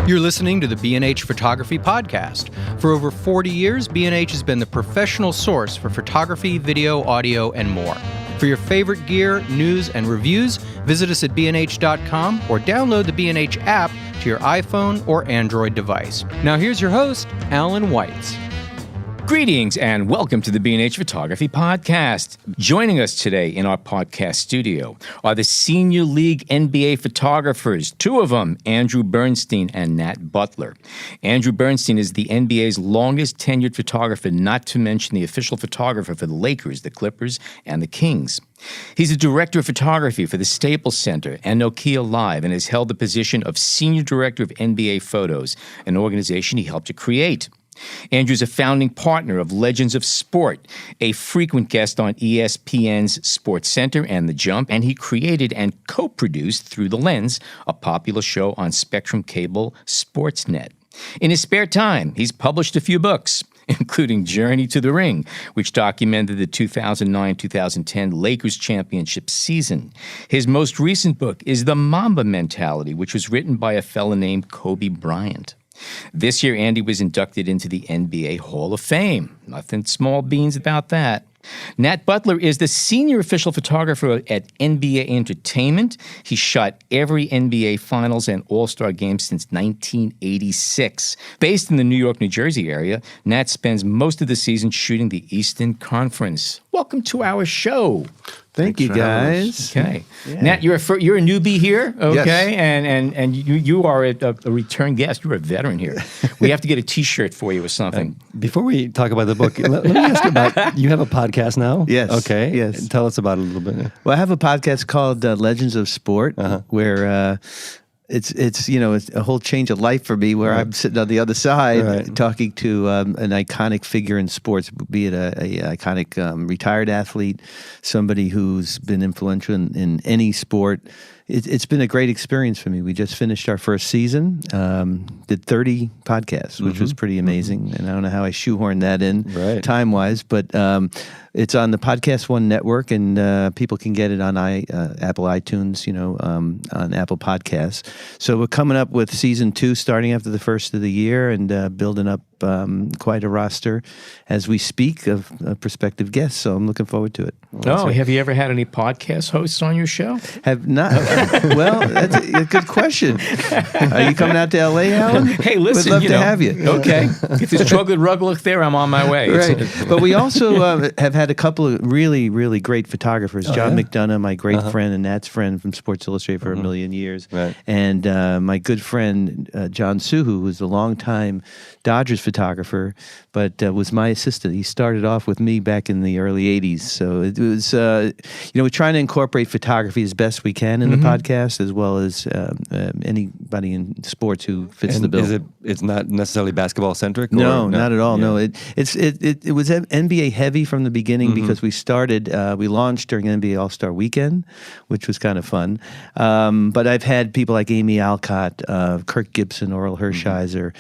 You're listening to the B&H Photography Podcast. For over 40 years, B&H has been the professional source for photography, video, audio, and more. For your favorite gear, news, and reviews, visit us at bnh.com or download the B&H app to your iPhone or Android device. Now here's your host, Alan Weitz. Greetings and welcome to the B&H Photography Podcast. Joining us today in our podcast studio are the Senior League NBA photographers, two of them, Andrew Bernstein and Nat Butler. Andrew Bernstein is the NBA's longest tenured photographer, not to mention the official photographer for the Lakers, the Clippers, and the Kings. He's a director of photography for the Staples Center and Nokia Live and has held the position of Senior Director of NBA Photos, an organization he helped to create. Andrew's a founding partner of Legends of Sport, a frequent guest on ESPN's SportsCenter and The Jump, and he created and co-produced Through the Lens, a popular show on Spectrum Cable Sportsnet. In his spare time, he's published a few books, including Journey to the Ring, which documented the 2009-2010 Lakers championship season. His most recent book is The Mamba Mentality, which was written by a fellow named Kobe Bryant. This year, Andy was inducted into the NBA Hall of Fame. Nothing small beans about that. Nat Butler is the senior official photographer at NBA Entertainment. He shot every NBA Finals and All-Star game since 1986. Based in the New York, New Jersey area, Nat spends most of the season shooting the Eastern Conference. Welcome to our show. Thank you, guys. Okay, Yeah. Nat, you're a newbie here, okay, Yes. and you are a return guest. You're a veteran here. We have to get a T-shirt for you or something. Before we talk about the book, let me ask you about, you have a podcast now? Yes. Okay. Yes. Tell us about it a little bit. Well, I have a podcast called Legends of Sport, where it's a whole change of life for me, where I'm sitting on the other side talking to an iconic figure in sports, be it a iconic retired athlete, somebody who's been influential in any sport. It's been a great experience for me. We just finished our first season, did 30 podcasts, which was pretty amazing. And I don't know how I shoehorned that in time-wise, but it's on the Podcast One network, and people can get it on Apple iTunes, on Apple Podcasts. So we're coming up with season 2 starting after the first of the year, and building up quite a roster as we speak of prospective guests. So I'm looking forward to it. Have you ever had any podcast hosts on your show? Have not. Well, that's a good question. Are you coming out to L.A., Alan? Hey, listen, we'd love to have you. Okay. If there's chocolate rug look there, I'm on my way. Right. But we also have had a couple of really, really great photographers. John McDonough, my great friend and Nat's friend from Sports Illustrated for a million years. Right. And my good friend, John Suhu, who was a longtime Dodgers photographer, but was my assistant. He started off with me back in the early 80s. So it was, we're trying to incorporate photography as best we can in the podcast, as well as anybody in sports who fits the bill. It's not necessarily basketball centric? No, not at all. Yeah. No, it was NBA heavy from the beginning because we launched during NBA All-Star Weekend, which was kind of fun. But I've had people like Amy Alcott, Kirk Gibson, Oral Hershiser.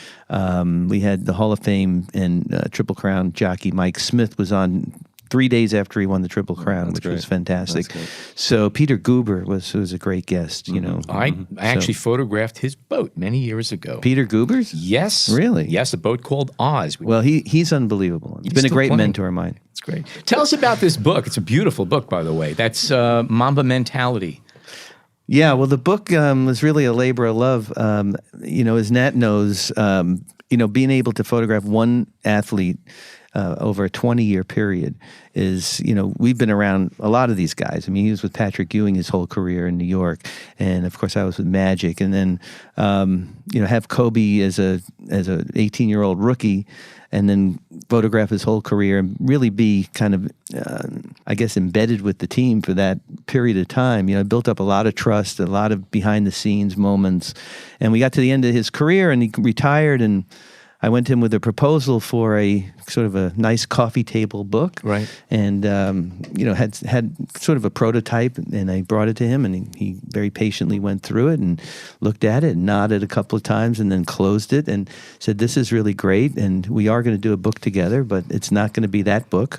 We had the Hall of Fame and Triple Crown jockey Mike Smith was on 3 days after he won the Triple Crown, which was fantastic. So Peter Guber was a great guest, I actually photographed his boat many years ago. Peter Guber's? Yes. Really? Yes, a boat called Oz. Well, he's unbelievable. He's been a great mentor of mine. It's great. Tell us about this book. It's a beautiful book, by the way. That's Mamba Mentality. Yeah, well, the book was really a labor of love. As Nat knows, being able to photograph one athlete over a 20-year period is, we've been around a lot of these guys. I mean, he was with Patrick Ewing his whole career in New York, and of course I was with Magic, and then have Kobe as a 18-year-old rookie, and then photograph his whole career and really be kind of, embedded with the team for that period of time. Built up a lot of trust, a lot of behind-the-scenes moments, and we got to the end of his career, and he retired, and I went to him with a proposal for a sort of a nice coffee table book, Right. And had sort of a prototype, and I brought it to him, and he very patiently went through it and looked at it, and nodded a couple of times, and then closed it and said, "This is really great, and we are going to do a book together, but it's not going to be that book."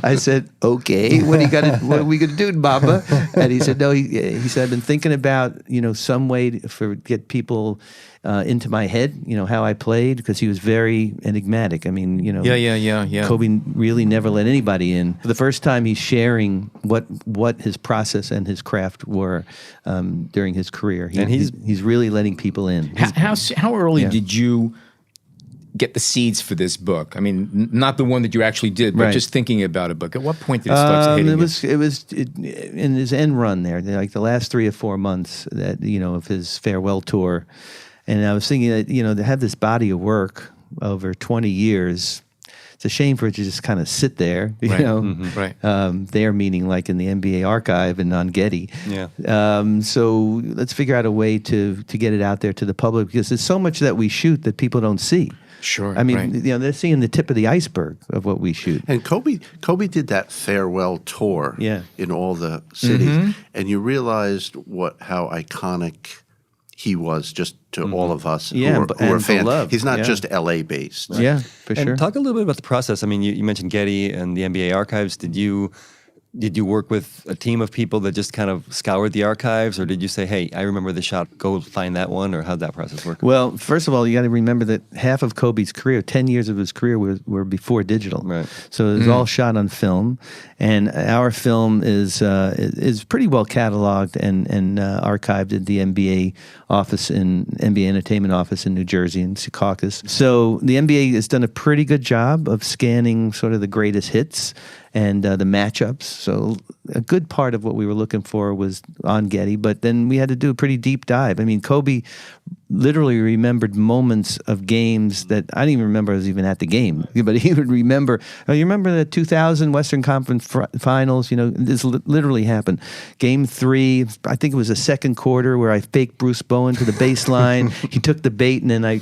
I said, "Okay, what are we going to do, Baba?" And he said, "No." He said, "I've been thinking about some way to get people into my head, how I played," because he was very enigmatic. I mean, Yeah. Kobe really never let anybody in. For the first time, he's sharing what his process and his craft were during his career. And he's really letting people in. How early did you get the seeds for this book? I mean, not the one that you actually did, but just thinking about a book. At what point did it start hitting you? It was in his end run there, like the last 3 or 4 months that of his farewell tour. And I was thinking that, to have this body of work over 20 years, it's a shame for it to just kind of sit there, Right. There meaning like in the NBA archive and on Getty. Yeah. So let's figure out a way to get it out there to the public, because there's so much that we shoot that people don't see. Sure. I mean, right. They're seeing the tip of the iceberg of what we shoot. And Kobe did that farewell tour in all the cities, and you realized how iconic he was just to all of us who are fans. Beloved. He's not just LA based. Right. Yeah, for sure. And talk a little bit about the process. I mean, you mentioned Getty and the NBA archives. Did you work with a team of people that just kind of scoured the archives, or did you say, "Hey, I remember the shot, go find that one," or how'd that process work? Well, first of all, you got to remember that half of Kobe's career, 10 years of his career, were before digital. Right. So it was all shot on film, and our film is pretty well cataloged and archived at the NBA office NBA Entertainment office in New Jersey in Secaucus. So the NBA has done a pretty good job of scanning sort of the greatest hits and the matchups. So a good part of what we were looking for was on Getty, but then we had to do a pretty deep dive. I mean, Kobe literally remembered moments of games that I didn't even remember I was even at the game, but he would remember. Oh, you remember the 2000 Western Conference Finals? This literally happened. Game 3, I think it was the second quarter, where I faked Bruce Bowen to the baseline. He took the bait, and then I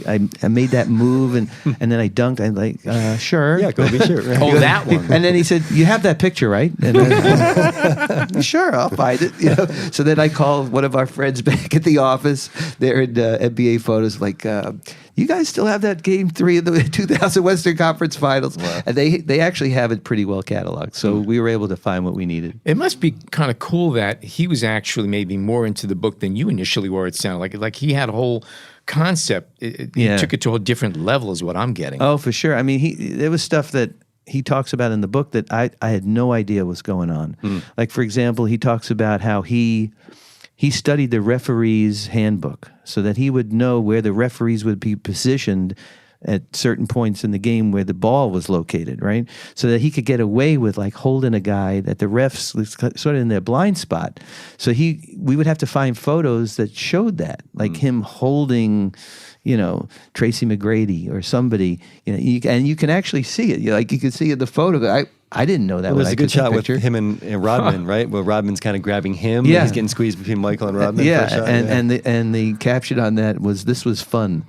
made that move, and then I dunked. I'm like, sure. Yeah, Kobe, sure. Right. Oh, that one. And then he said, "You have that picture, right?" And then, sure, I'll find it. So then I called one of our friends back at the office there in NBA Photos, like, "You guys still have that Game 3 of the 2000 Western Conference Finals?" Wow. And they actually have it pretty well cataloged. So we were able to find what we needed. It must be kind of cool that he was actually maybe more into the book than you initially were. It sounded like he had a whole concept. He took it to a different level, is what I'm getting. Oh, for sure. I mean, there was stuff that he talks about in the book that I had no idea was going on. Like, for example, he talks about how he studied the referee's handbook so that he would know where the referees would be positioned at certain points in the game where the ball was located, right? So that he could get away with like holding a guy that the refs was sort of in their blind spot. So we would have to find photos that showed that, like him holding, Tracy McGrady or somebody, and you can actually see it. You can see in the photo. I didn't know that. Well, there's a good shot with him and Rodman, right? Where Rodman's kind of grabbing him. Yeah. And he's getting squeezed between Michael and Rodman. Yeah, for a shot. and the caption on that was, "This was fun."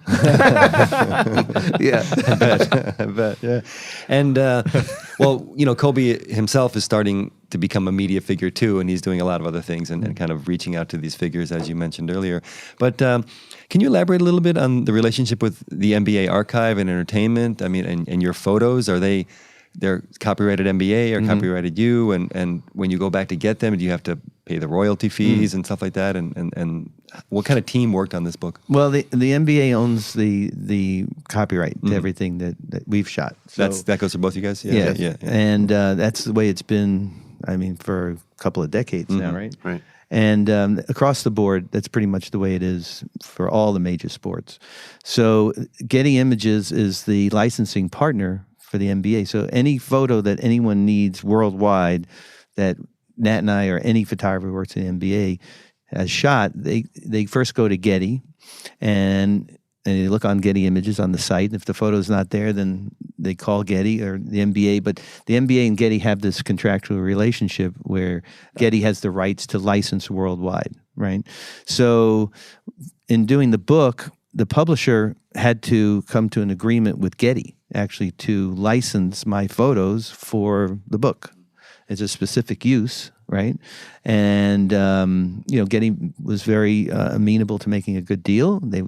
Yeah, I bet. Yeah, and Kobe himself is starting to become a media figure too, and he's doing a lot of other things and kind of reaching out to these figures, as you mentioned earlier. But can you elaborate a little bit on the relationship with the NBA archive and entertainment? I mean, and your photos, they're copyrighted NBA or copyrighted you, and when you go back to get them, do you have to pay the royalty fees and stuff like that? And what kind of team worked on this book? Well, the NBA owns the copyright to everything that we've shot. So, that goes for both you guys? Yeah. And that's the way it's been, I mean, for a couple of decades now, right? Right. And across the board, that's pretty much the way it is for all the major sports. So Getty Images is the licensing partner for the NBA. So any photo that anyone needs worldwide that Nat and I or any photographer who works in the NBA has shot, they first go to Getty and they look on Getty Images on the site. And if the photo's not there, then they call Getty or the NBA. But the NBA and Getty have this contractual relationship where Getty has the rights to license worldwide, right? So in doing the book, the publisher had to come to an agreement with Getty, actually, to license my photos for the book. It's a specific use, right? And Getty was very amenable to making a good deal. They,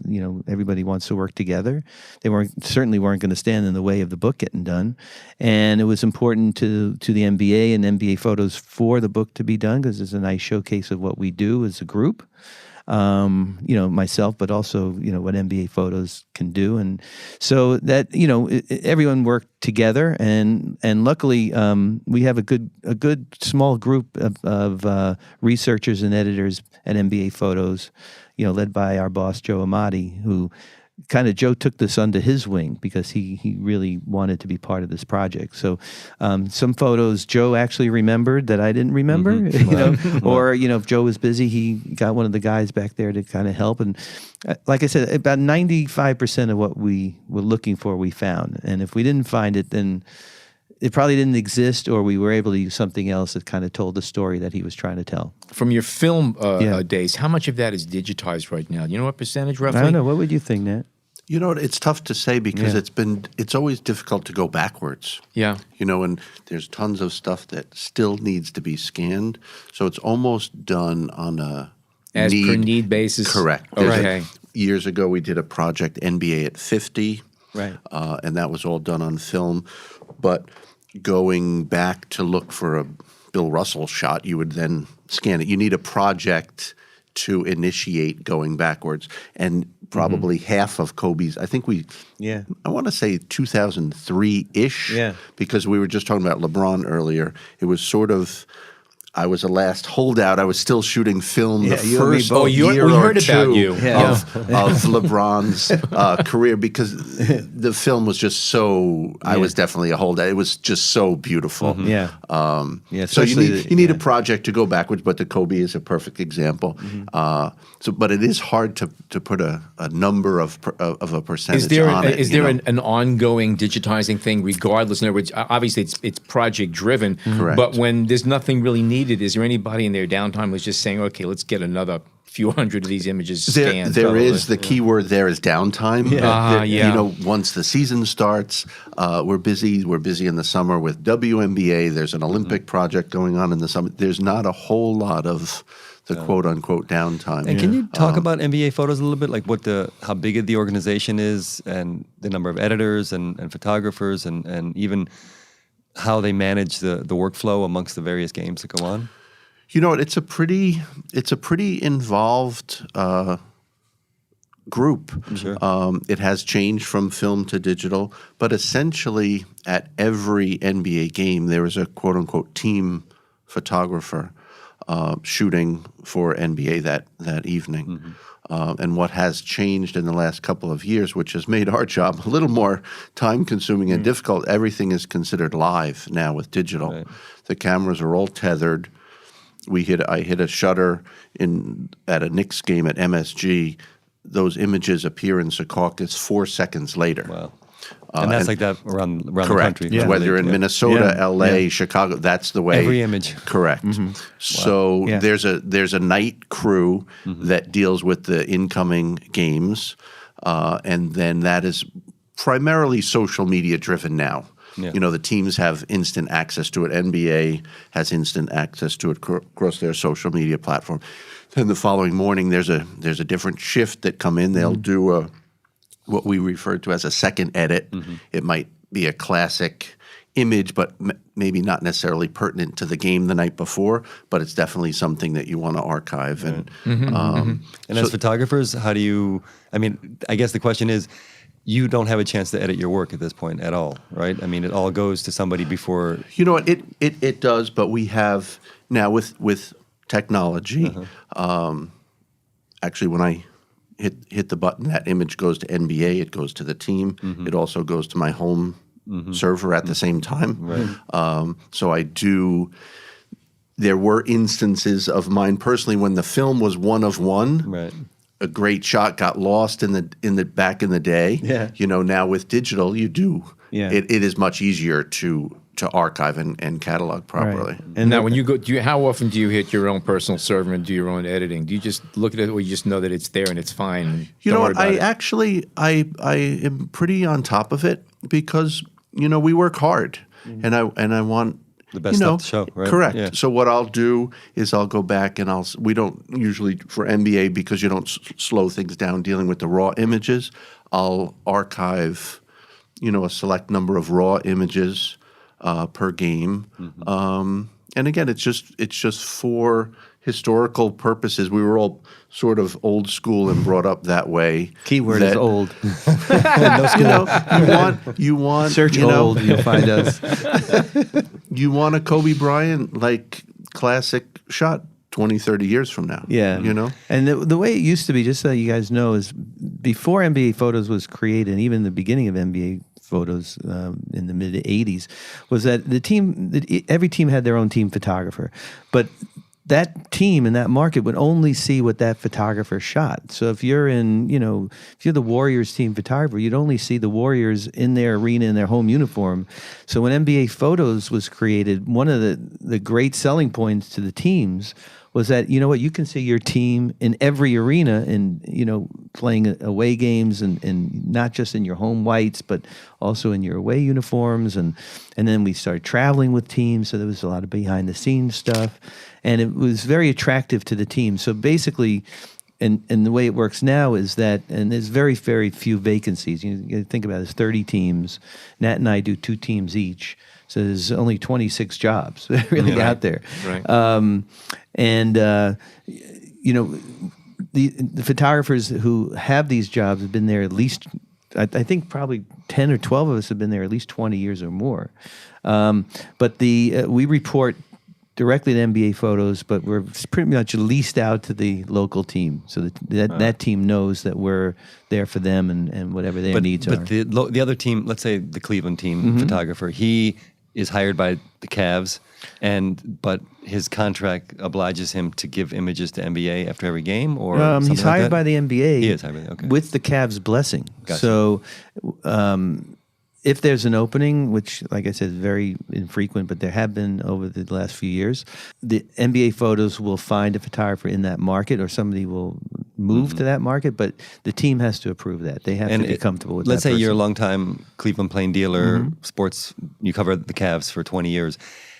everybody wants to work together. They certainly weren't going to stand in the way of the book getting done. And it was important to the NBA and NBA photos for the book to be done because it's a nice showcase of what we do as a group. Myself, but also, what NBA photos can do. And so that, everyone worked together and luckily, we have a good small group of researchers and editors at NBA photos, led by our boss, Joe Amati, who Joe took this under his wing because he really wanted to be part of this project. So some photos Joe actually remembered that I didn't remember, or if Joe was busy, he got one of the guys back there to kind of help. And like I said, about 95% of what we were looking for, we found. And if we didn't find it, then it probably didn't exist, or we were able to use something else that kind of told the story that he was trying to tell. From your film days, how much of that is digitized right now? You know what percentage roughly? I don't know. What would you think, Nat? It's tough to say because it's always difficult to go backwards. Yeah. And there's tons of stuff that still needs to be scanned. So it's almost done on a per need basis. Correct. Okay. Years ago, we did a project, NBA at 50. Right. And that was all done on film. But going back to look for a Bill Russell shot, you would then scan it. You need a project to initiate going backwards. And probably half of Kobe's, I think I want to say 2003-ish, because we were just talking about LeBron earlier. It was sort of, I was a last holdout. I was still shooting film the first year or two of LeBron's career because the film was just so, I was definitely a holdout. It was just so beautiful. So you need a project to go backwards, but the Kobe is a perfect example. But it is hard to put a number of a percentage on it. Is there an ongoing digitizing thing regardless? In other words, obviously it's project driven, but when there's nothing really needed, is there anybody in their downtime who's just saying, okay, let's get another few hundred of these images scanned? There is, the key word there is downtime. Once the season starts, we're busy in the summer with WNBA. There's an Olympic project going on in the summer. There's not a whole lot of the quote-unquote downtime. And can you talk about NBA photos a little bit, like how big the organization is and the number of editors and photographers and even how they manage the workflow amongst the various games that go on? It's a pretty involved group. Sure. It has changed from film to digital, but essentially at every NBA game there is a quote-unquote team photographer shooting for NBA that evening. And what has changed in the last couple of years, which has made our job a little more time-consuming and difficult, everything is considered live now with digital. Right. The cameras are all tethered. I hit a shutter at a Knicks game at MSG. Those images appear in Secaucus 4 seconds later. Wow. And that's like that around the country. Yeah. Whether you're in Minnesota, LA, Chicago, that's the way. Every image. Correct. So there's a night crew that deals with the incoming games, and then that is primarily social media driven now. Yeah. The teams have instant access to it. NBA has instant access to it across their social media platform. Then the following morning, there's a different shift that come in. They'll do what we refer to as a second edit. It might be a classic image, but maybe not necessarily pertinent to the game the night before, but it's definitely something that you want to archive. And as photographers, how do you, I guess the question is, you don't have a chance to edit your work at this point at all, right? It all goes to somebody before. It does, but we have now with technology, actually when I hit the button, that image goes to NBA, it goes to the team. It also goes to my home server at the same time. Right. So I do, there were instances of mine personally when the film was one of one. Right. A great shot got lost in the back in the day. Yeah. Now with digital, you do. Yeah. It is much easier to to archive and catalog properly. Right. And now, when you go, how often do you hit your own personal server and do your own editing? Do you just look at it, or you just know that it's there and it's fine? And You don't know worry what? about it? I am pretty on top of it because we work hard, and I want The best stuff to show, right? Correct. Yeah. So what I'll do is I'll go back and we don't usually for NBA because you don't slow things down dealing with the raw images. I'll archive, a select number of raw images per game, and again, it's just for historical purposes. We were all sort of old school and brought up that way. Keyword is old. You want Search old, you'll find us. You want a Kobe Bryant classic shot 20, 30 years from now. Yeah. And the way it used to be, just so you guys know, is before NBA Photos was created, even the beginning of NBA Photos in the mid 80s, was that every team had their own team photographer. But that team in that market would only see what that photographer shot. So if you're if you're the Warriors team photographer, you'd only see the Warriors in their arena in their home uniform. So when NBA Photos was created, one of the great selling points to the teams was that, you can see your team in every arena and, playing away games and not just in your home whites, but also in your away uniforms. And then we started traveling with teams, so there was a lot of behind the scenes stuff. And it was very attractive to the team. So basically, and the way it works now is that, and there's very, very few vacancies. You think about it, there's 30 teams. Nat and I do 2 teams each. So there's only 26 jobs really out there. Right. The photographers who have these jobs have been there at least, I think probably 10 or 12 of us have been there at least 20 years or more. But we report directly to NBA Photos, but we're pretty much leased out to the local team. So that team knows that we're there for them and whatever their needs are. But the other team, let's say the Cleveland team photographer, he is hired by the Cavs, but his contract obliges him to give images to NBA after every game, or he's hired by the NBA. He is hired by the okay. with the Cavs' blessing. Gotcha. So, if there's an opening, which, like I said, is very infrequent, but there have been over the last few years, the NBA Photos will find a photographer in that market, or somebody will move to that market, but the team has to approve that. They have to be comfortable with that. Let's say person. you're a longtime Cleveland plain dealer, sports, you cover the Cavs for 20 years.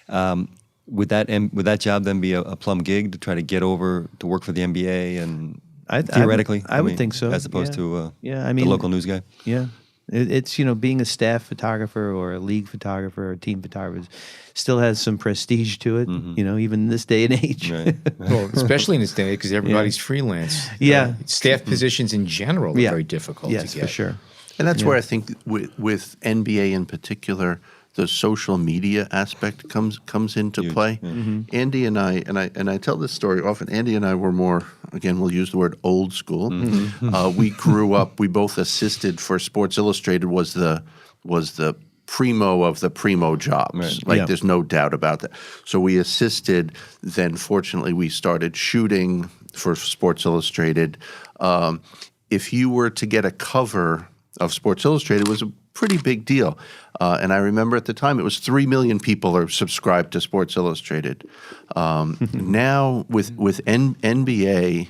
Would that job then be a plum gig to try to get over to work for the NBA and theoretically? I would think so. As opposed to the local news guy? Yeah. It's, being a staff photographer or a league photographer or a team photographer still has some prestige to it, even in this day and age. Right. Well, especially in this day, because everybody's freelance. Yeah. Staff positions in general are very difficult to get. Yes, for sure. And that's where I think with NBA in particular, the social media aspect comes into play. Andy and I tell this story often. Andy and I were more, again, we'll use the word old school. We grew up. We both assisted for Sports Illustrated. Was the primo of the primo jobs. Right. There's no doubt about that. So we assisted. Then, fortunately, we started shooting for Sports Illustrated. If you were to get a cover of Sports Illustrated, it was a pretty big deal. And I remember at the time it was 3 million people are subscribed to Sports Illustrated. Now with NBA,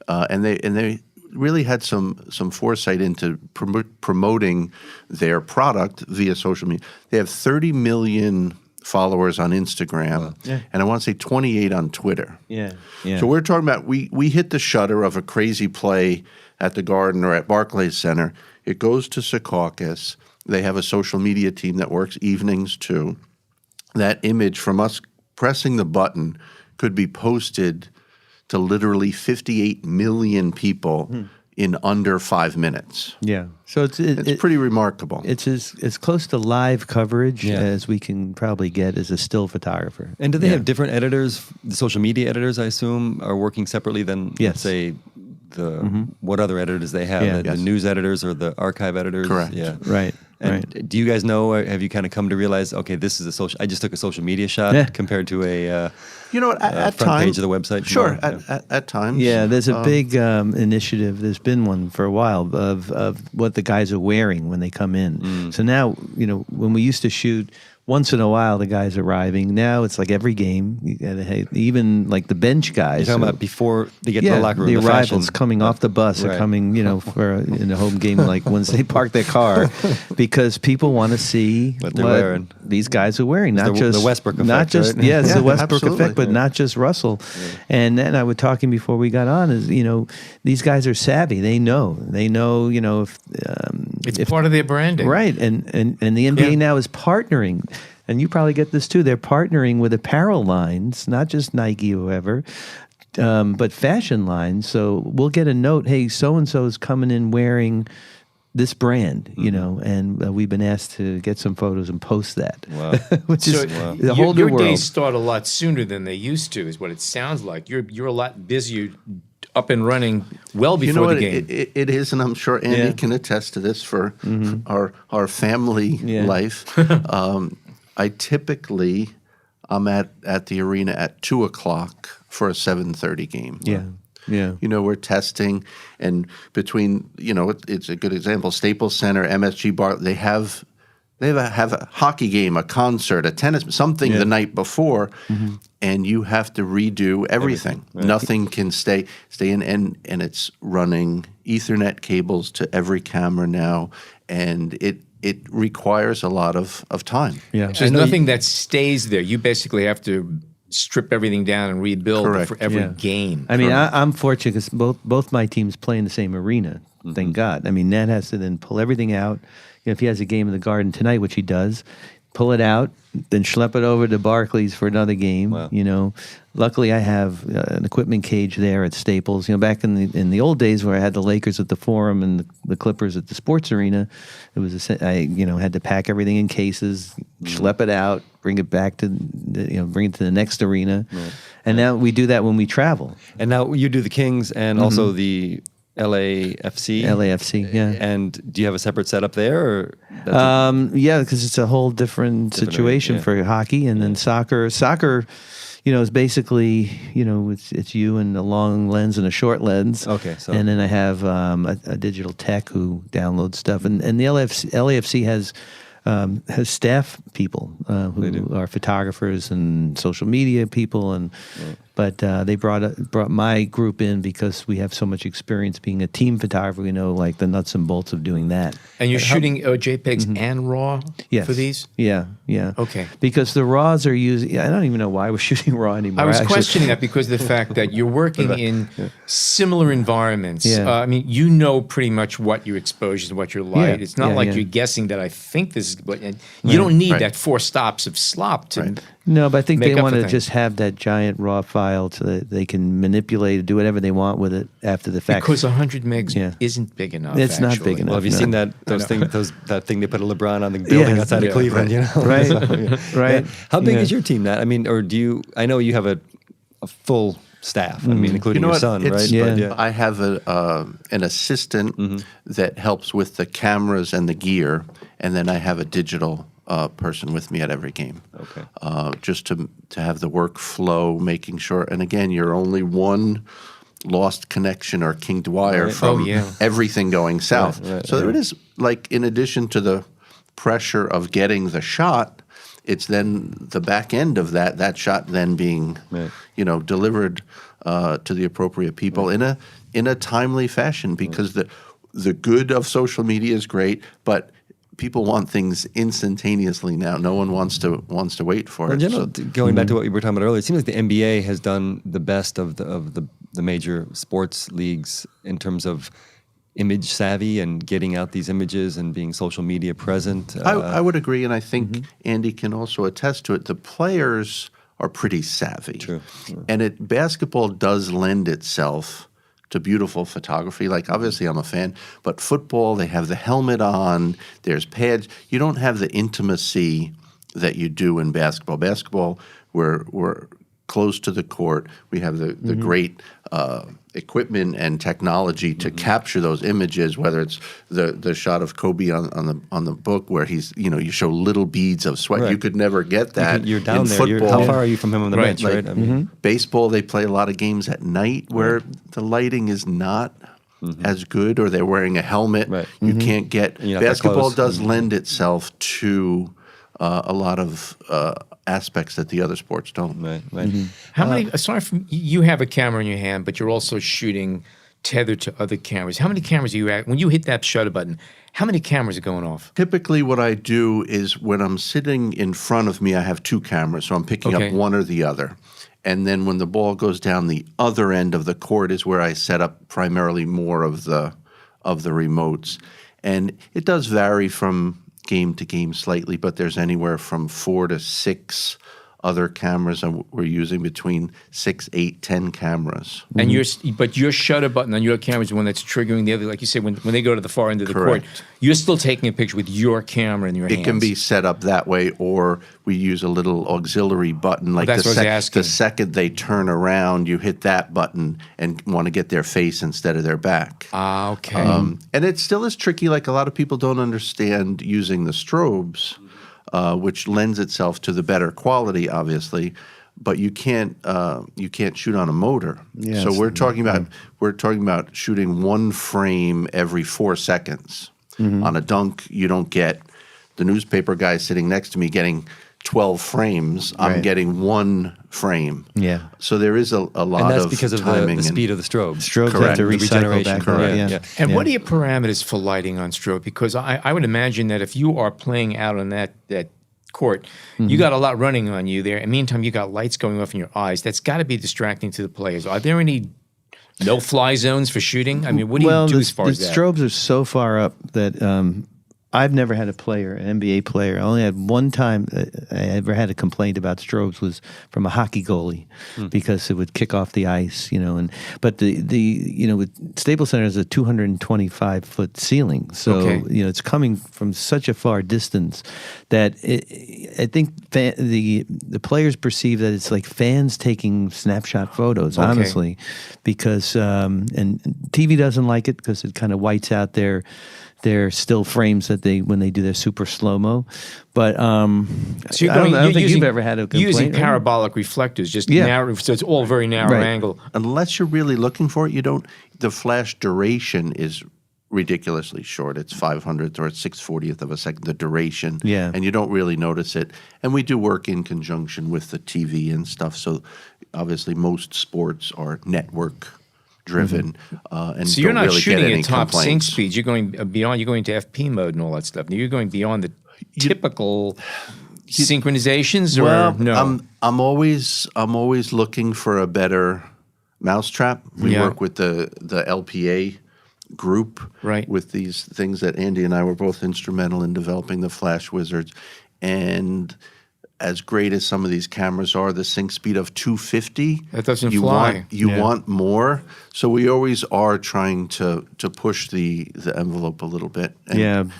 and they really had some foresight into promoting their product via social media. They have 30 million followers on Instagram, and I want to say 28 on Twitter. Yeah. So we're talking about we hit the shutter of a crazy play at the Garden or at Barclays Center. It goes to Secaucus. They have a social media team that works evenings too. That image from us pressing the button could be posted to literally 58 million people in under 5 minutes. Yeah. So it's pretty remarkable. It's as close to live coverage as we can probably get as a still photographer. And do they have different editors? The social media editors, I assume, are working separately than, let's say, what other editors they have? Yeah. The news editors or the archive editors? Correct. Yeah. Right. And do you guys know, or have you kind of come to realize, okay, this is I just took a social media shot compared to a at front times, page of the website? Sure, tomorrow? at times. Yeah, there's a big initiative. There's been one for a while of what the guys are wearing when they come in. So now, when we used to shoot once in a while the guys arriving. Now it's like every game. You gotta, even like the bench guys. You're talking about before they get to the locker room. The arrivals fashion. coming off the bus are coming, for in the home game, like once they park their car, because people want to see what they're wearing. These guys are wearing. Not the just Westbrook effect. Not just right? it's the Westbrook absolutely. effect, but not just Russell. And then I was talking before we got on is these guys are savvy. They know if It's part of their branding. right, and the NBA now is partnering, and you probably get this too. They're partnering with apparel lines, not just Nike or whoever, but fashion lines. So we'll get a note, hey, so and so is coming in wearing this brand, and we've been asked to get some photos and post that. Wow. Which So is the whole new your world. days start a lot sooner than they used to, is what it sounds like. You're a lot busier, up and running well before You know the what? game. It is, and I'm sure Andy Yeah. can attest to this for our family life. I typically I'm at the arena at 2:00 for a 7:30 game. Yeah. We're testing, and between it's a good example. Staples Center, MSG Bar, they have a hockey game, a concert, a tennis, something the night before, and you have to redo everything. Right. Nothing can stay in, and it's running Ethernet cables to every camera now, and it requires a lot of time. Yeah. So there's nothing that stays there. You basically have to strip everything down and rebuild Correct. for every Yeah. game. I mean, I'm fortunate because both my teams play in the same arena. Thank God. I mean, Nat has to then pull everything out. If he has a game in the Garden tonight, which he does, pull it out, then schlep it over to Barclays for another game. Wow. Luckily I have an equipment cage there at Staples. Back in the old days where I had the Lakers at the Forum and the Clippers at the Sports Arena, it was I had to pack everything in cases, schlep it out, bring it back to bring it to the next arena, and now we do that when we travel. And now you do the Kings and also the LAFC. LAFC, yeah. And do you have a separate setup there? Or Yeah, because it's a whole different situation yeah. for hockey, and then soccer. Soccer, is basically it's you and a long lens and a short lens. Okay, so- and then I have a digital tech who downloads stuff, and the LAFC has staff people who are photographers and social media people, and but they brought my group in because we have so much experience being a team photographer. We know like the nuts and bolts of doing that. And you're shooting JPEGs and RAW Yes. for these? Yeah. Okay. Because the RAWs are using. I don't even know why we're shooting RAW anymore. I was actually. questioning that because of the fact that you're working in similar environments. Yeah. I mean, pretty much what your exposures and what your light. Yeah. It's not Yeah, like yeah. you're guessing that I think this is. But you don't need Right. that 4 stops of slop to. Right. No, but I think Make they up want for to things. just have that giant RAW file so that they can manipulate it, do whatever they want with it after the fact. Because 100 megs Yeah. isn't big enough. It's not actually. big enough. well, have you No. seen that thing they put a LeBron on the building Yeah. outside Yeah. of Cleveland? Right. So, yeah. Right. Yeah. How big Yeah. is your team, Nat? I mean, or do you? I know you have a full staff. I mean, including your son, right? Yeah. But, I have an assistant that helps with the cameras and the gear, and then I have a digital person with me at every game. Okay. Just to have the workflow, making sure. And again, you're only one lost connection or kinked wire Right. from Oh, yeah. everything going south. right, so there it is. Like in addition to the pressure of getting the shot, it's then the back end of that shot then being, delivered to the appropriate people in a timely fashion, because the good of social media is great, but people want things instantaneously now. No one wants to wait for In it. general, going back to what you were talking about earlier, it seems like the NBA has done the best of the major sports leagues in terms of image savvy and getting out these images and being social media present. I would agree, and I think Andy can also attest to it. The players are pretty savvy. True. And basketball does lend itself to beautiful photography. Like, obviously I'm a fan, but football, they have the helmet on, there's pads. You don't have the intimacy that you do in basketball. Basketball, we're close to the court. We have the great equipment and technology to capture those images, whether it's the shot of Kobe on the book where he's, you show little beads of sweat. Right. You could never get that you're down in there. football. How far are you from him on the bench, right? I mean, Baseball, they play a lot of games at night where the lighting is not as good, or they're wearing a helmet. Right. You can't get. You're not that Basketball close. does lend itself to a lot of aspects that the other sports don't. Right, right. How many, aside from, you have a camera in your hand, but you're also shooting tethered to other cameras. How many cameras are you at? When you hit that shutter button, how many cameras are going off? Typically what I do is when I'm sitting in front of me, I have two cameras, so I'm picking up one or the other. And then when the ball goes down the other end of the court is where I set up primarily more of the remotes. And it does vary from game to game slightly, but there's anywhere from 4 to 6 other cameras, and we're using between 6, 8, 10 cameras. And your shutter button on your camera is the one that's triggering the other, like you said, when they go to the far end of the court, you're still taking a picture with your camera in your hands. It can be set up that way, or we use a little auxiliary button. Like the second they turn around, you hit that button and want to get their face instead of their back. Ah, okay. And it still is tricky. Like a lot of people don't understand using the strobes, which lends itself to the better quality, obviously, but you can't shoot on a motor. Yeah, so we're talking about shooting one frame every 4 seconds. On a dunk, you don't get the newspaper guy sitting next to me getting 12 frames. I'm getting one frame. Yeah. So there is a lot of timing. And that's because of the speed of the strobe. Strobes have to recycle back. Correct. And what are your parameters for lighting on strobe? Because I would imagine that if you are playing out on that court, you got a lot running on you there. And meantime, you got lights going off in your eyes. That's got to be distracting to the players. Are there any no-fly zones for shooting? I mean, what do you do as far as that? The strobes are so far up that I've never had a player, an NBA player. I only had one time I ever had a complaint about strobes was from a hockey goalie because it would kick off the ice, but with Staples Center is a 225-foot ceiling, so it's coming from such a far distance that I think the players perceive that it's like fans taking snapshot photos, honestly, because and TV doesn't like it because it kind of whites out their still frames that when they do their super slow-mo. But so I don't think you've ever had a complaint. Using parabolic reflectors, just narrow, so it's all very narrow angle. Unless you're really looking for it, the flash duration is ridiculously short. It's 500th or it's 640th of a second, the duration. Yeah. And you don't really notice it. And we do work in conjunction with the TV and stuff. So obviously most sports are network driven, and so you're not really shooting at top complaints. sync speeds. You're going beyond. You're going to FP mode and all that stuff. Now you're going beyond the typical synchronizations. Well, or no? I'm always looking for a better mousetrap. We work with the LPA group, with these things that Andy and I were both instrumental in developing, the Flash Wizards, and as great as some of these cameras are, the sync speed of 250, that doesn't fly. You want more, so we always are trying to push the envelope a little bit. And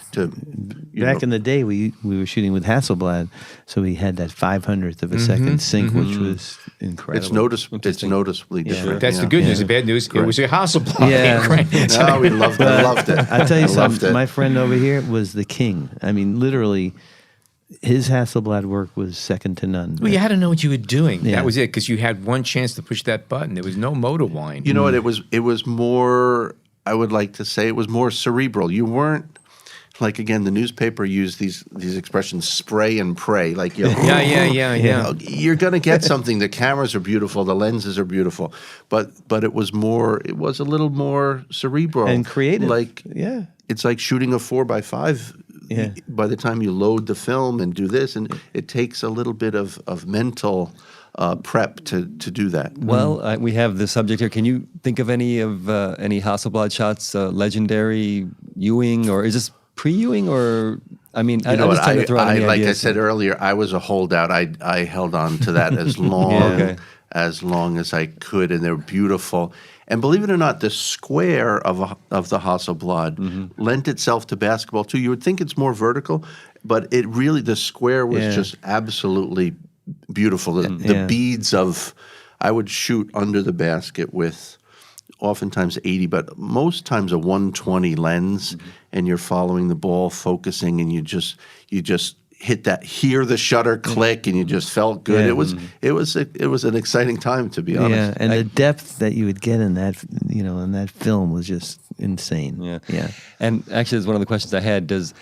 back in the day, we were shooting with Hasselblad, so we had that 500th of a second sync, which was incredible. It's noticeably different. That's the good news. The bad news, it was a Hasselblad. No, we loved it. I tell you something. My friend over here was the king. I mean, literally. His Hasselblad work was second to none. Well, you had to know what you were doing. That was it, because you had one chance to push that button. There was no motor whine. You know what? It was more, I would like to say, it was more cerebral. You weren't, like, again, the newspaper used these expressions, spray and pray. Like, you're going to get something. The cameras are beautiful. The lenses are beautiful. But it was a little more cerebral. And creative. Like, it's like shooting a 4x5. Yeah. By the time you load the film and do this, and it takes a little bit of mental prep to do that. Well, we have the subject here. Can you think of any Hasselblad shots, legendary Ewing, or is this pre-Ewing, or I mean, I'm just trying to throw out any like ideas. I said earlier, I was a holdout. I held on to that as long as long as I could, and they're beautiful. And believe it or not, the square of the Hasselblad lent itself to basketball too. You would think it's more vertical, but the square was just absolutely beautiful. The beads I would shoot under the basket with oftentimes 80, but most times a 120 lens, and you're following the ball, focusing, and you just hear the shutter click, and you just felt good. It was an exciting time, to be honest. Yeah, and the depth that you would get in that film was just insane. Yeah. And actually, it's one of the questions I had. Does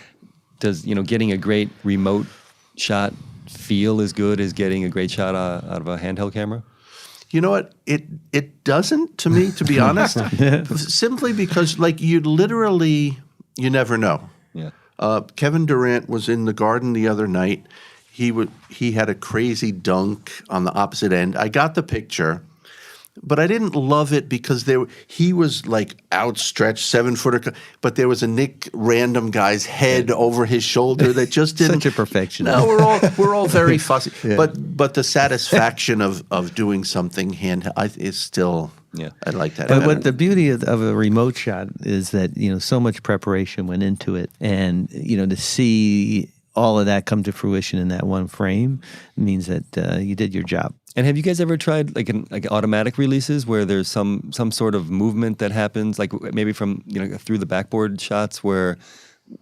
getting a great remote shot feel as good as getting a great shot out of a handheld camera? You know what? It doesn't to me, to be honest, simply because like you never know. Yeah. Kevin Durant was in the Garden the other night. He had a crazy dunk on the opposite end. I got the picture, but I didn't love it because he was like outstretched 7-footer, but there was a random guy's head over his shoulder that just didn't. Such a perfectionist. No, we're all very fussy. But the satisfaction of doing something handheld is still. Yeah. I like that. But what the beauty of a remote shot is that, so much preparation went into it. And, to see all of that come to fruition in that one frame means that you did your job. And have you guys ever tried like automatic releases where there's some sort of movement that happens, like maybe from, through the backboard shots where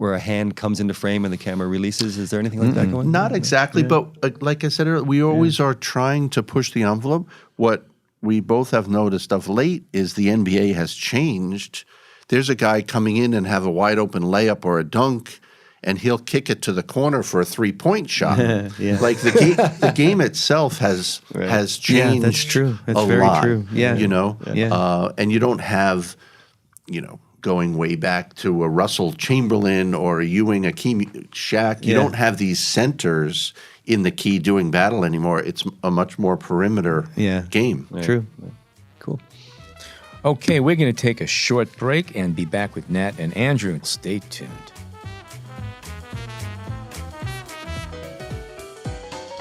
a hand comes into frame and the camera releases? Is there anything like that going on? Not exactly, but like I said earlier, we always are trying to push the envelope. What we both have noticed of late is the NBA has changed. There's a guy coming in and have a wide open layup or a dunk, and he'll kick it to the corner for a 3-point shot. Like the game itself has changed. Yeah, that's true. That's a very lot, true. Yeah, and you don't have, going way back to a Russell Chamberlain or a Ewing, Hakeem, Shaq. You don't have these centers in the key doing battle anymore. It's a much more perimeter game. True. Cool. Okay, we're going to take a short break and be back with Nat and Andrew. Stay tuned.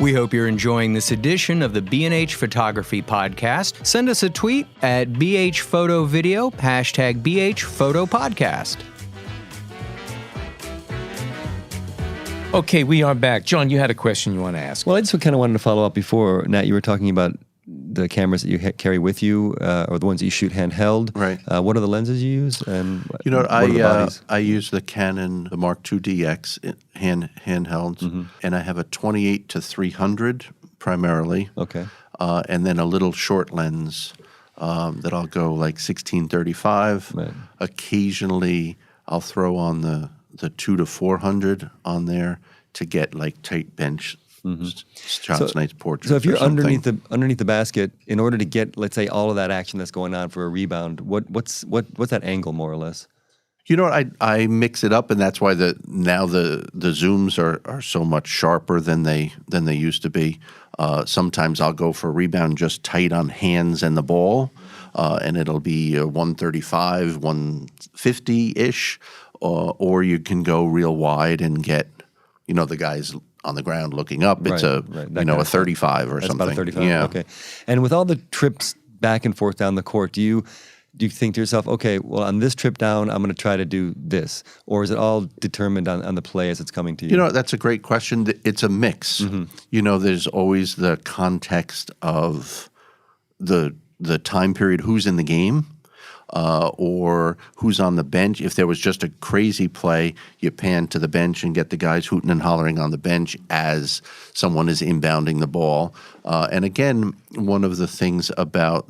We hope you're enjoying this edition of the B&H Photography Podcast. Send us a tweet at BHPhotoVideo, #BHPhotoPodcast. Okay, we are back. John, you had a question you want to ask. Well, I just kind of wanted to follow up before, Nat, you were talking about the cameras that you carry with you, or the ones that you shoot handheld. Right. What are the lenses you use? And what are the bodies? I use the Canon, the Mark II DX handhelds, and I have a 28 to 300 primarily. Okay. And then a little short lens that I'll go like 16-35. Right. Occasionally, I'll throw on the 2 to 400 on there to get like tight bench shots, nice portraits. So if you're or something. underneath the basket, in order to get, let's say, all of that action that's going on for a rebound, what's that angle more or less? You know what? I mix it up, and that's why now the zooms are so much sharper than they used to be. Sometimes I'll go for a rebound just tight on hands and the ball, and it'll be 135, 150-ish, or you can go real wide and get, the guys on the ground looking up. It's a 35 or That's something. About a 35. Yeah. Okay. And with all the trips back and forth down the court, do you think to yourself, okay, well, on this trip down, I'm going to try to do this? Or is it all determined on the play as it's coming to you? That's a great question. It's a mix. There's always the context of the time period, who's in the game, or who's on the bench. If there was just a crazy play, you pan to the bench and get the guys hooting and hollering on the bench as someone is inbounding the ball. And again, one of the things about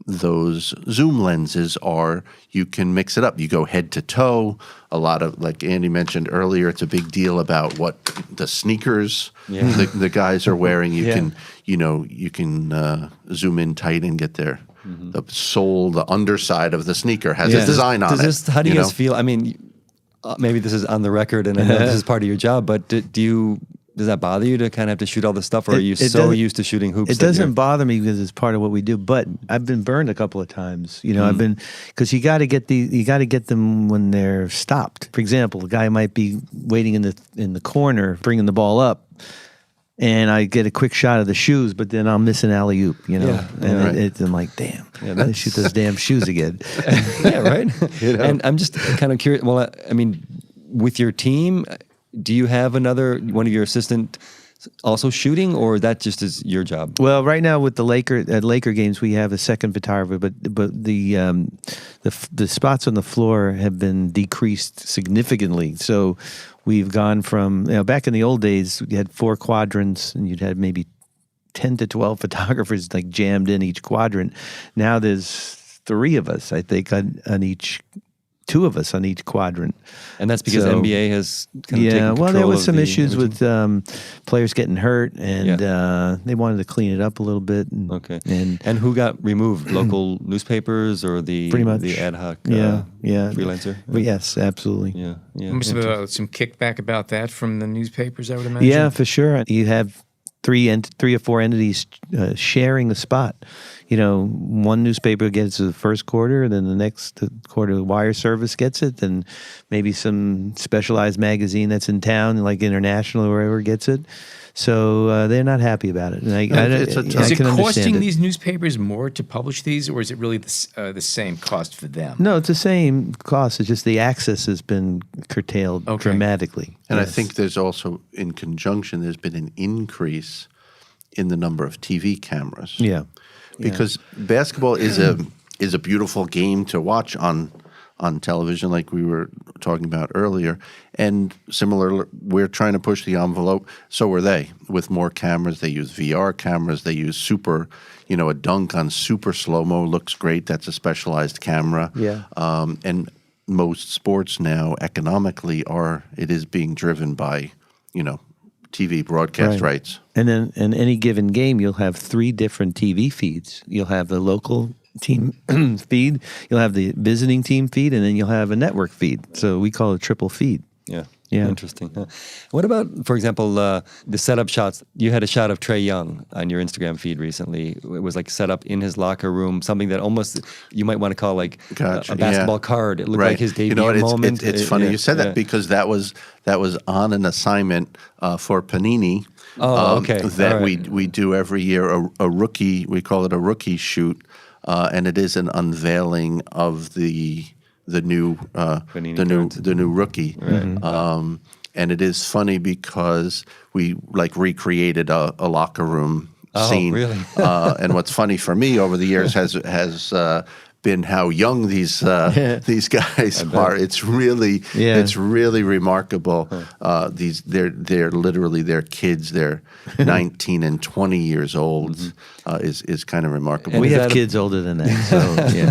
those zoom lenses are you can mix it up. You go head to toe. A lot of, like Andy mentioned earlier, it's a big deal about what the sneakers the guys are wearing. You can zoom in tight and get the sole, the underside of the sneaker has a design on it. How do you guys feel? I mean, maybe this is on the record, and I know this is part of your job, but does that bother you to kind of have to shoot all this stuff, or are you so used to shooting hoops? It doesn't bother me because it's part of what we do. But I've been burned a couple of times. Because you got to get them when they're stopped. For example, a guy might be waiting in the corner, bringing the ball up, and I get a quick shot of the shoes, but then I'm missing alley-oop, I'm like, damn, I shoot those damn shoes again. Yeah, right. And I'm just kind of curious. Well, I mean, with your team, do you have one of your assistant also shooting, or that just is your job? Well, right now with the Laker games, we have a second photographer, but the spots on the floor have been decreased significantly. So we've gone from, back in the old days, you had 4 quadrants, and you'd had maybe 10 to 12 photographers like jammed in each quadrant. Now there's 3 of us, I think, on each two of us on each quadrant. And that's because So- NBA has kind of taken Yeah, well, control there was of some the issues imaging? with players getting hurt, and they wanted to clean it up a little bit. And, Okay. and who got removed? Local newspapers or the pretty much the ad hoc yeah. freelancer? But yes, absolutely. Yeah, yeah. Must have some kickback about that from the newspapers, I would imagine. Yeah, for sure. You have three or four entities sharing a spot. One newspaper gets the first quarter, then the next quarter the wire service gets it, then maybe some specialized magazine that's in town, like International or wherever, gets it. So they're not happy about it. And I Is it can understand costing it. these newspapers more to publish these, or is it really the same cost for them? No, it's the same cost. It's just the access has been curtailed dramatically. And I think there's also, in conjunction, there's been an increase in the number of TV cameras. Yeah. Because basketball is a beautiful game to watch on television, like we were talking about earlier. And similar, we're trying to push the envelope. So are they, with more cameras. They use VR cameras. They use a dunk on super slow-mo looks great. That's a specialized camera. Yeah. And most sports now, economically, it is being driven by, TV broadcast rights. And then in any given game, you'll have 3 different TV feeds. You'll have the local team feed, you'll have the visiting team feed, and then you'll have a network feed. So we call it a triple feed. Yeah. Yeah. Interesting. What about, for example, the setup shots? You had a shot of Trae Young on your Instagram feed recently. It was like set up in his locker room, something that almost you might want to call like Gotcha, a basketball card. It looked right. like his debut You know what? moment. It's funny you said that because that was on an assignment for Panini. Okay. That All right. we do every year a rookie. We call it a rookie shoot, and it is an unveiling of the new the new rookie. Right. And it is funny because we recreated a locker room scene. Really? And what's funny for me over the years has been how young these guys are. It's really remarkable. They're literally they're kids. They're 19 and 20 years old. Is kind of remarkable. We have kids older than that. So yeah,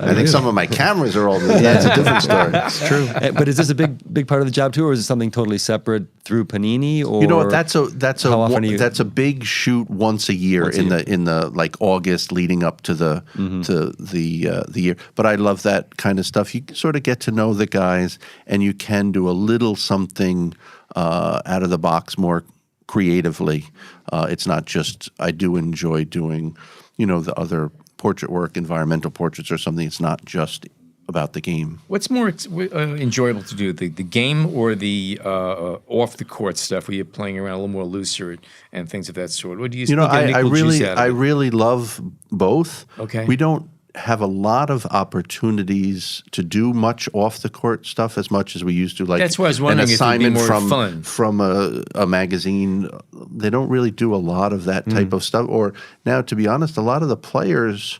I think some of my cameras are older. That's a different story. it's true. But is this a big part of the job too, or is it something totally separate through Panini? Or You know what? how often are you? That's a big shoot once a year in the like August leading up to the the year. But I love that kind of stuff. You sort of get to know the guys, and you can do a little something out of the box more creatively. It's not just, I do enjoy doing, the other portrait work, environmental portraits or something. It's not just about the game. What's more enjoyable to do, the game or the off the court stuff where you're playing around a little more looser and things of that sort? What do you? I really love both. Okay. We don't have a lot of opportunities to do much off the court stuff as much as we used to. Like that's why I was wondering an if it'd be assignment more fun. from a magazine. They don't really do a lot of that type of stuff. Or now, to be honest, a lot of the players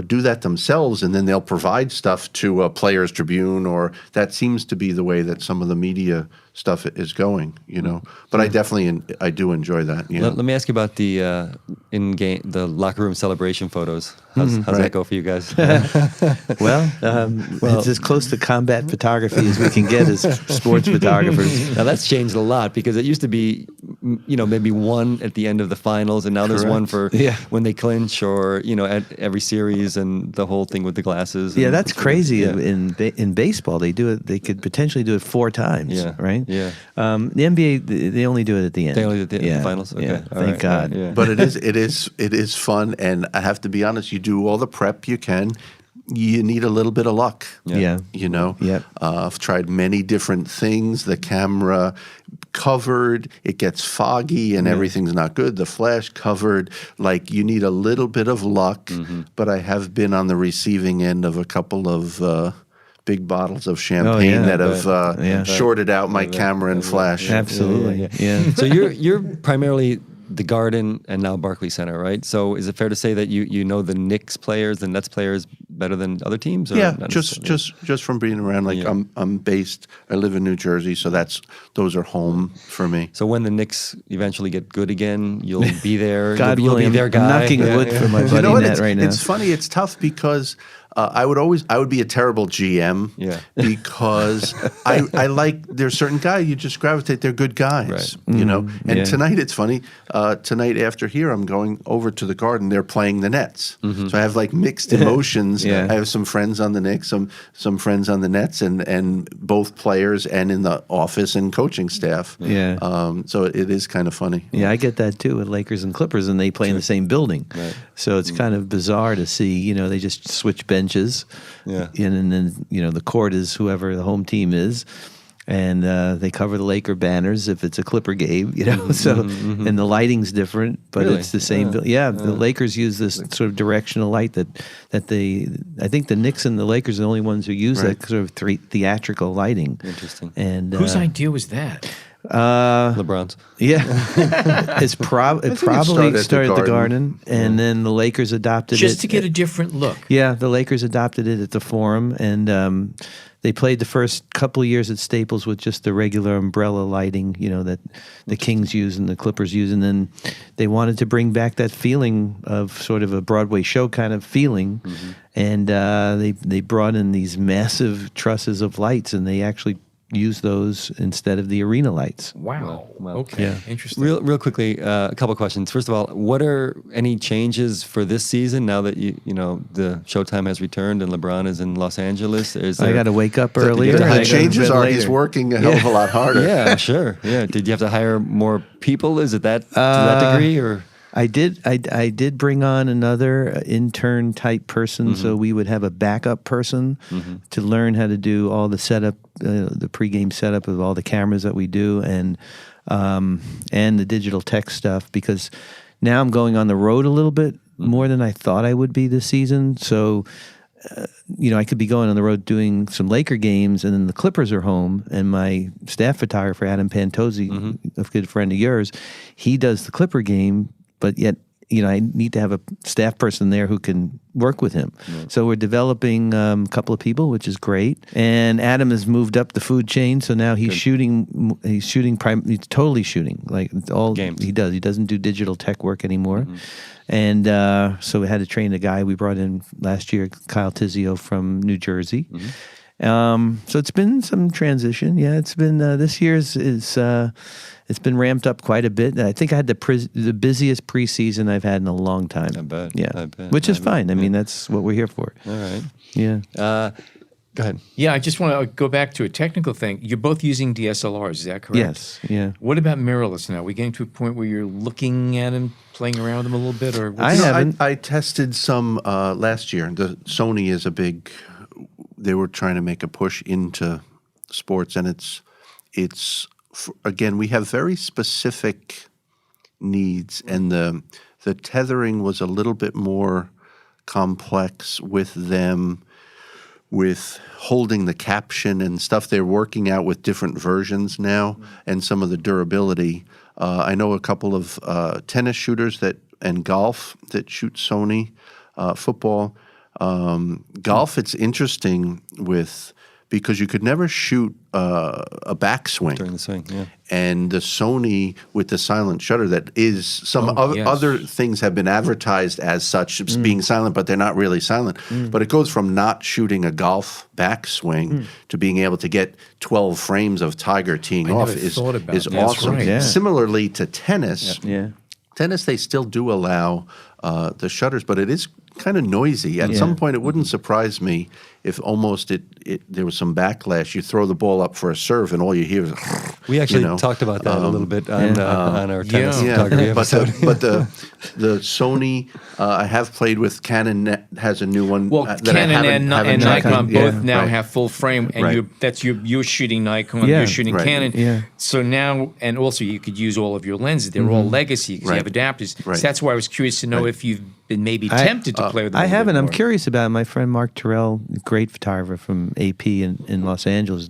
do that themselves, and then they'll provide stuff to a Players Tribune, or that seems to be the way that some of the media stuff is going, But I do enjoy that. Let me ask you about the the locker room celebration photos. How's that go for you guys? Well, it's as close to combat photography as we can get as sports photographers. Now that's changed a lot because it used to be, maybe one at the end of the finals, and now there's one for when they clinch, or at every series, and the whole thing with the glasses. Yeah, that's crazy. Yeah. In baseball, they do it. They could potentially do it 4 times. Yeah. Right. Yeah. The NBA, they only do it at the end. They only do it at the finals. Okay. Yeah. All Thank right. God. Yeah. But it is fun, and I have to be honest. You do all the prep you can. You need a little bit of luck. Yeah. Yep. I've tried many different things. The camera covered, it gets foggy, and everything's not good. The flash covered, you need a little bit of luck. But I have been on the receiving end of a couple of big bottles of champagne that have shorted out my camera and flash. Absolutely. Yeah. So you're primarily the Garden and now Barclays Center, right? So is it fair to say that you know the Knicks players, the Nets players better than other teams? Or Yeah, not just from being around. I live in New Jersey, so those are home for me. So when the Knicks eventually get good again, you'll be there. God you'll willing, be their guy. I'm knocking wood for my buddy Nat right now. It's funny. It's tough because I would be a terrible GM because I like, there's certain guys you just gravitate, they're good guys, you know. And tonight it's funny, tonight after here I'm going over to the Garden, they're playing the Nets. So I have like mixed emotions. I have some friends on the Knicks, some friends on the Nets, and both players and in the office and coaching staff. So it is kind of funny. Yeah, I get that too with Lakers and Clippers, and they play in the same building. So it's kind of bizarre to see, you know, they just switch benches. And then, you know, the court is whoever the home team is. And they cover the Laker banners if it's a Clipper game, you know. And the lighting's different, but it's the same. The Lakers use this sort of directional light that they. I think the Knicks and the Lakers are the only ones who use that sort of theatrical lighting. Interesting. And whose idea was that? LeBron's. It probably started at the Garden, and then the Lakers adopted it. Just to get a different look. Yeah, the Lakers adopted it at the Forum, and they played the first couple of years at Staples with just the regular umbrella lighting, you know, that the Kings use and the Clippers use, and then they wanted to bring back that feeling of sort of a Broadway show kind of feeling, and they brought in these massive trusses of lights, and they actually use those instead of the arena lights. Wow. Well, okay. Interesting. Real quickly, a couple questions. First of all, what are any changes for this season now that you know the Showtime has returned and LeBron is in Los Angeles? I got to wake up earlier. The changes are he's working a hell of a lot harder. Yeah, sure. Yeah. Did you have to hire more people? Is it that to that degree or? I did bring on another intern type person, so we would have a backup person to learn how to do all the setup, the pregame setup of all the cameras that we do, and the digital tech stuff. Because now I'm going on the road a little bit more than I thought I would be this season. So, you know, I could be going on the road doing some Laker games, and then the Clippers are home, and my staff photographer Adam Pantozzi, a good friend of yours, he does the Clipper game. But yet, you know, I need to have a staff person there who can work with him. So we're developing a couple of people, which is great. And Adam has moved up the food chain, so now he's shooting. He's totally shooting like all games. He does. He doesn't do digital tech work anymore. And so we had to train a guy we brought in last year, Kyle Tizio from New Jersey. So it's been some transition. Yeah, it's been this year's is. It's been ramped up quite a bit. I think I had the busiest preseason I've had in a long time. I bet. Yeah, I bet. Which is fine. I mean, that's what we're here for. All right. Yeah. Go ahead. Yeah, I just want to go back to a technical thing. You're both using DSLRs, is that correct? Yes. Yeah. What about mirrorless now? Are we getting to a point where you're looking at them, playing around with them a little bit? Or I haven't. I tested some last year. The Sony is a big. They were trying to make a push into sports, and it's. Again, we have very specific needs, and the tethering was a little bit more complex with them, with holding the caption and stuff. They're working out with different versions now, and some of the durability. I know a couple of tennis shooters and golf that shoot Sony, football. Golf, it's interesting because you could never shoot a backswing During the swing, yeah. And the Sony with the silent shutter, that is other things have been advertised as such as being silent, but they're not really silent. But it goes from not shooting a golf backswing to being able to get 12 frames of Tiger teeing off is awesome. Right. Yeah. Similarly to tennis, Yeah. tennis they still do allow the shutters, but it is kind of noisy. At some point, it wouldn't surprise me if almost there was some backlash. You throw the ball up for a serve, and all you hear is. We actually talked about that a little bit on our tennis Yeah. photography episode. But the Sony, I have played with. Canon has a new one. Well, that I Canon haven't and tried. Nikon both now Right. have full frame, and Right. you're shooting Nikon, Yeah. you're shooting Right. Canon. Yeah. So now, and also you could use all of your lenses. They're all legacy because you have adapters. Right. So that's why I was curious to know if you've been maybe tempted to play with them. I a little haven't. bit I'm more. curious about it. My friend Mark Terrell, great photographer from AP in Los Angeles,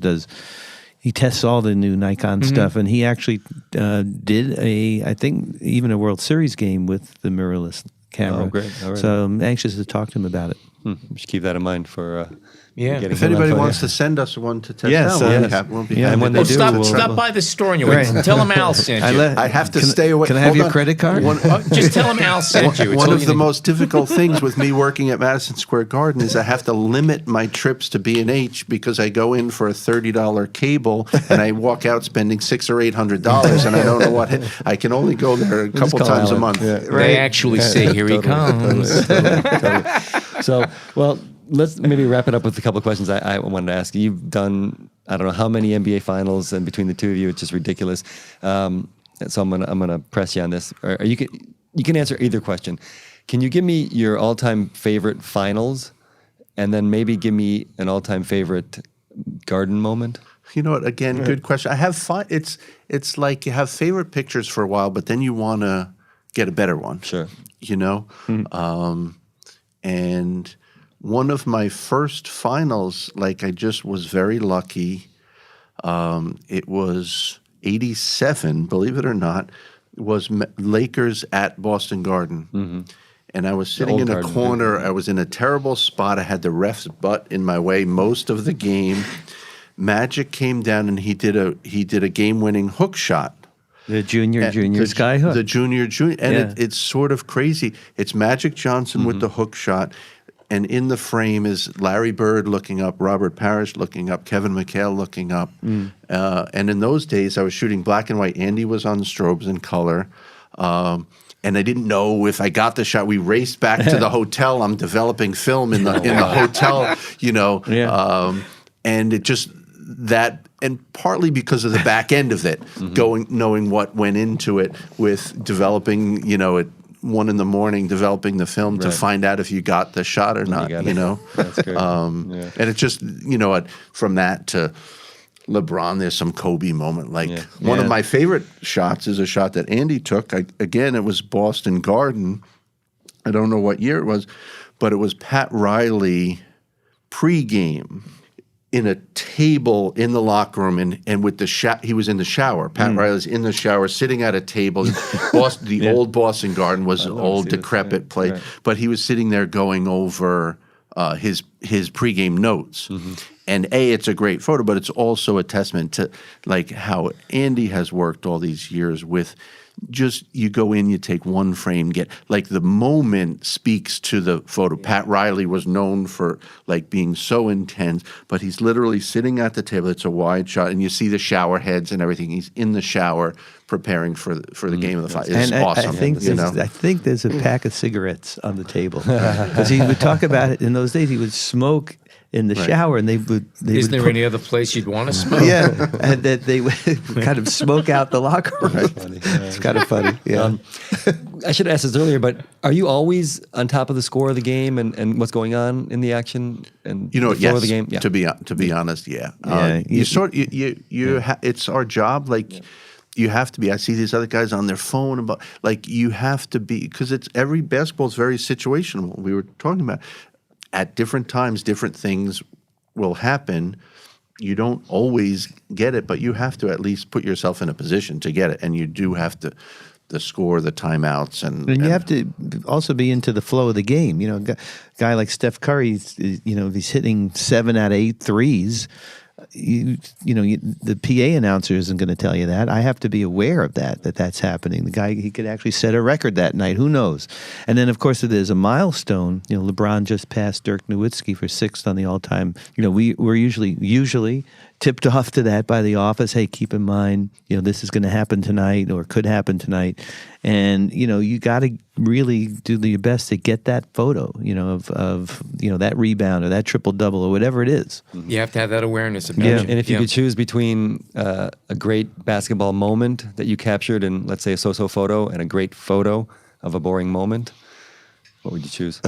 he tests all the new Nikon stuff, and he actually did I think even a World Series game with the mirrorless camera. Oh, great. All right. So I'm anxious to talk to him about it. We should keep that in mind for Yeah. getting If him on anybody photo. wants to send us one to test Yes, out, yes. we'll be Yeah, happy and when to they Oh, do, do stop we'll- by the store on your way. Right. Tell them Al sent you. I have to Can- stay away. Can I have Hold your on. credit card? Just tell them Al sent you. It's One all of you the need. most difficult things with me working at Madison Square Garden is I have to limit my trips to B&H because I go in for a $30 cable and I walk out spending $600 or $800 and I don't know what. I can only go there a couple call times a Alan. month. Yeah. They actually say, "Here he comes." Totally. So, well, let's maybe wrap it up with a couple of questions I wanted to ask you. You've done, I don't know how many NBA finals, and between the two of you, it's just ridiculous. So I'm gonna press you on this. Or you can answer either question. Can you give me your all-time favorite finals, and then maybe give me an all-time favorite Garden moment? You know what? Again, good question. I have fun. It's like you have favorite pictures for a while, but then you want to get a better one. Sure. You know? And one of my first finals, like I just was very lucky. It was 87, believe it or not, was Lakers at Boston Garden. And I was sitting old in a Garden. corner. I was in a terrible spot. I had the ref's butt in my way most of the game. Magic came down and he did a game-winning hook shot. The junior The- sky hook. The junior, and Yeah. it's sort of crazy. It's Magic Johnson with the hook shot, and in the frame is Larry Bird looking up, Robert Parrish looking up, Kevin McHale looking up. And in those days, I was shooting black and white. Andy was on strobes in color. And I didn't know if I got the shot. We raced back to the hotel. I'm developing film in the hotel, you know. Yeah. And it just that, and partly because of the back end of it, knowing what went into it with developing, you know, at 1 a.m, developing the film to find out if you got the shot or not, got you it. know. That's great. And it's just, you know what, from that to LeBron, there's some Kobe moment. Like one of my favorite shots is a shot that Andy took. Again, it was Boston Garden. I don't know what year it was, but it was Pat Riley pregame in a table in the locker room, and with the he was in the shower. Pat Riley's in the shower, sitting at a table. The old Boston Garden was an old, decrepit place, but he was sitting there going over his pregame notes. And it's a great photo, but it's also a testament to like how Andy has worked all these years with just you go in, you take one frame, get like the moment speaks to the photo. Pat Riley was known for like being so intense, but he's literally sitting at the table. It's a wide shot, and you see the shower heads and everything. He's in the shower preparing for the game of the fight. It's awesome. I think there's a pack of cigarettes on the table because he would talk about it in those days. He would smoke in the shower, and they would. Isn't there any other place you'd want to smoke? Yeah, and that they would kind of smoke out the locker room. It's kind of funny. Yeah. I should have asked this earlier, but are you always on top of the score of the game and what's going on in the action and You know, the flow yes. of the game? Yeah. To be honest, yeah. Yeah, It's our job. Like you have to be. I see these other guys on their phone about like you have to be because it's every basketball is very situational. We were talking about at different times, different things will happen. You don't always get it, but you have to at least put yourself in a position to get it, and you do have to. The score, the timeouts, and you have to also be into the flow of the game. You know, a guy like Steph Curry, you know, if he's hitting 7 out of 8 threes, the PA announcer isn't going to tell you that. I have to be aware of that's happening. The guy, he could actually set a record that night. Who knows? And then, of course, if there's a milestone, you know, LeBron just passed Dirk Nowitzki for 6th on the all-time. You know, we're usually tipped off to that by the office. Hey, keep in mind, you know, this is going to happen tonight or could happen tonight. And, you know, you got to really do your best to get that photo, you know, of you know, that rebound or that triple-double or whatever it is. You have to have that awareness of Yeah. it. And if you could choose between a great basketball moment that you captured in, let's say, a so-so photo and a great photo of a boring moment, what would you choose?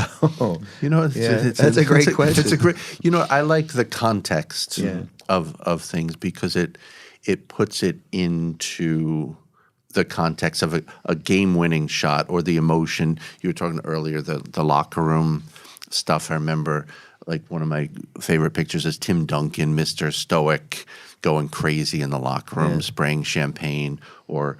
You know, That's a great question. It's a great. You know, I like the context of things because it puts it into the context of a game-winning shot or the emotion you were talking earlier, the locker room stuff. I remember like one of my favorite pictures is Tim Duncan, Mr. Stoic, going crazy in the locker room, spraying champagne, or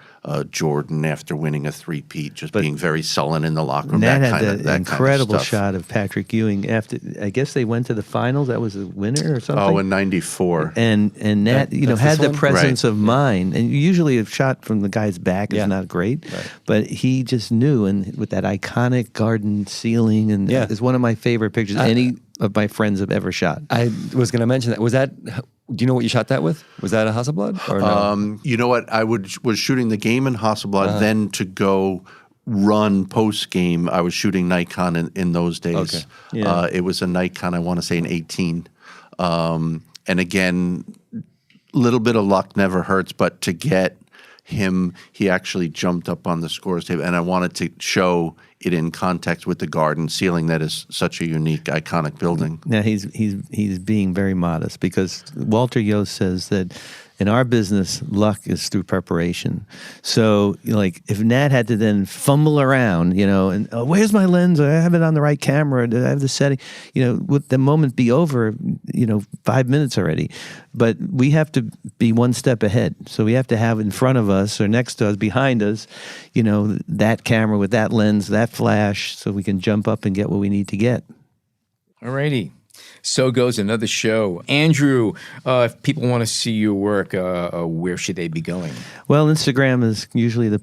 Jordan after winning a three-peat, just being very sullen in the locker room. Nat that had kind of, that incredible kind of stuff. shot of Patrick Ewing after. I guess they went to the finals. That was the winner or something. Oh, in '94. And Nat, had the one? presence of mind. And usually a shot from the guy's back is not great, but he just knew. And with that iconic garden ceiling, and it's one of my favorite pictures any of my friends have ever shot. I was going to mention that. Was that? Do you know what you shot that with? Was that a Hasselblad or no? You know what? I was shooting the game in Hasselblad, then to go run post game. I was shooting Nikon in those days. Okay. It was a Nikon, I want to say, an 18. And again, a little bit of luck never hurts, but to get him, he actually jumped up on the scores table, and I wanted to show it in context with the garden ceiling that is such a unique, iconic building. Now he's being very modest, because Walter Yost says that in our business, luck is through preparation. So, like, if Nat had to then fumble around, and where's my lens? I have it on the right camera. Do I have the setting? Would the moment be over? 5 minutes already. But we have to be one step ahead. So we have to have in front of us or next to us, behind us, that camera with that lens, that flash, so we can jump up and get what we need to get. All righty. So goes another show. Andrew, if people want to see your work, where should they be going? Well, Instagram is usually the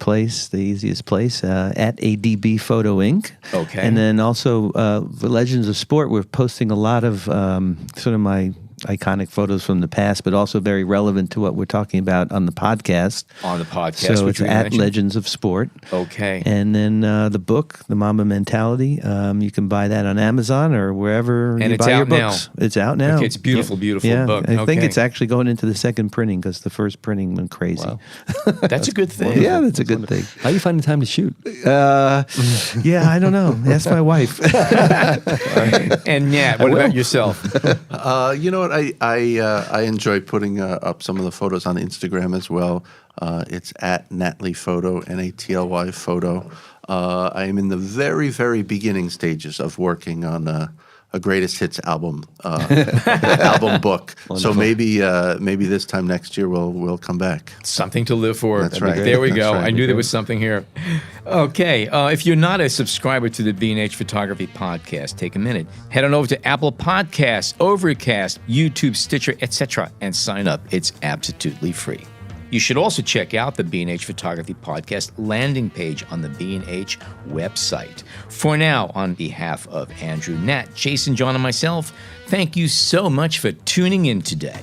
easiest place, at ADB Photo Inc. Okay. And then also for Legends of Sport, we're posting a lot of sort of my iconic photos from the past, but also very relevant to what we're talking about on the podcast. On the podcast, so which it's we at mentioned. Legends of Sport. Okay. And then the book, The Mamba Mentality, you can buy that on Amazon or wherever And you it's buy your out now. books. It's out now. Okay, it's beautiful, beautiful yeah, book. I think Okay. it's actually going into the second printing, because the first printing went crazy. Wow. That's a good thing. Yeah, that's a good thing. How you finding time to shoot? Yeah, I don't know. Ask my wife. And Nat, what about yourself? You know what? I enjoy putting up some of the photos on Instagram as well. It's at Natly Photo, Natly Photo. I am in the very, very beginning stages of working on a greatest hits album book. So maybe this time next year we'll come back. Something to live for. That's right. There we That's go. right. I knew there was something here. Okay. If you're not a subscriber to the B&H Photography Podcast, take a minute. Head on over to Apple Podcasts, Overcast, YouTube, Stitcher, etc., and sign up. It's absolutely free. You should also check out the B&H Photography Podcast landing page on the B&H website. For now, on behalf of Andrew, Nat, Jason, John, and myself, thank you so much for tuning in today.